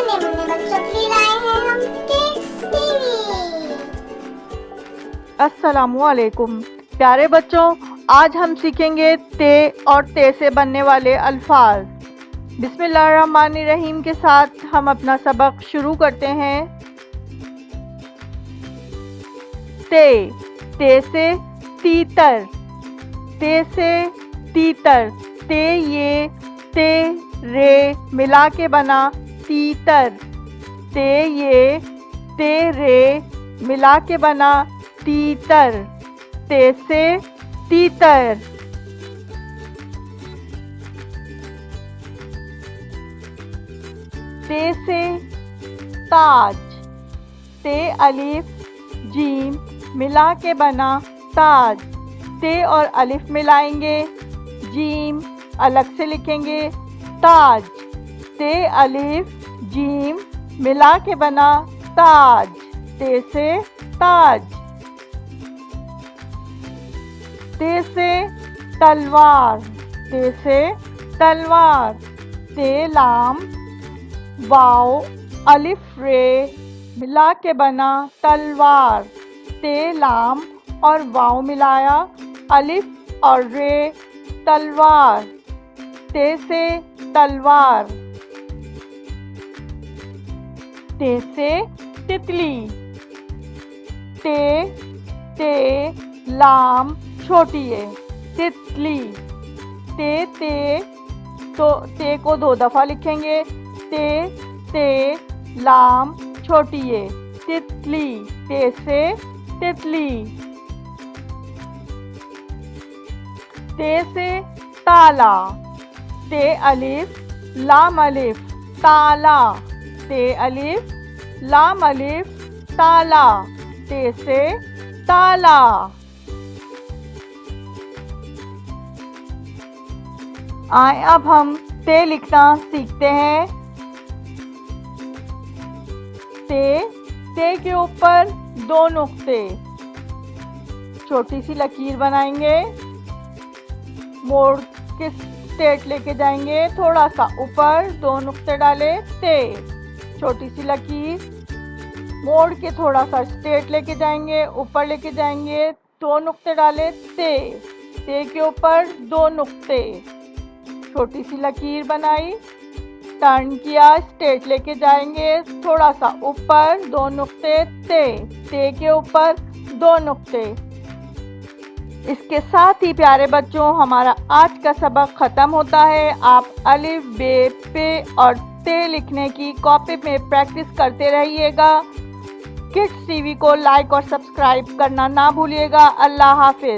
नन्हे मुन्ने बच्चों के लिए लाए हैं हम किड्स टीवी। अस्सलामुअलैकुम प्यारे बच्चों, आज हम सीखेंगे ते और ते से बनने वाले अल्फाज। बिस्मिल्लाहिर्रहमानिर्रहीम के साथ हम अपना सबक शुरू करते हैं। ते से तीतर, ते से तीतर, ते ये ते रे मिला के बना तीतर, ते ये ते रे मिला के बना तीतर, ते से तीतर। ते से ताज, ते अलिफ जीम मिला के बना ताज, ते और अलिफ मिलाएंगे, जीम अलग से लिखेंगे ताज, ते अलिफ जीम मिला के बना ताज, ते से ताज। ते से तलवार, ते से तलवार, ते लाम वाव अलिफ रे मिला के बना तलवार, ते लाम और वाव मिलाया अलिफ और रे तलवार, ते से तलवार। ते से तितली, ते लाम छोटी है तितली, ते तो ते को 2 दफा लिखेंगे, ते लाम छोटी है तितली, ते से तितली। ते से ताला, ते अलिफ लाम अलिफ ताला, ते अलिफ लाम अलिफ ताला, ते से ताला। आए अब हम ते लिखना सीखते हैं। ते के ऊपर 2 नुक्ते, छोटी सी लकीर बनाएंगे, मोड़ के स्ट्रेट लेके जाएंगे, थोड़ा सा ऊपर 2 नुक्ते डाले ते, छोटी सी लकीर, मोड़ के थोड़ा सा स्ट्रेट लेके जाएंगे, ऊपर लेके जाएंगे, 2 नुक्ते डाले ते के ऊपर 2 नुक्ते, छोटी सी लकीर बनाई, टर्न किया, स्ट्रेट लेके जाएंगे, थोड़ा सा ऊपर 2 नुक्ते ते के ऊपर 2 नुक्ते। इसके साथ ही प्यारे बच्चों हमारा आज का सबक ख़त्म होता है। आप अलिफ बे पे और ते लिखने की कॉपी में प्रैक्टिस करते रहिएगा। किड्स टीवी को लाइक और सब्सक्राइब करना ना भूलिएगा। अल्लाह हाफिज।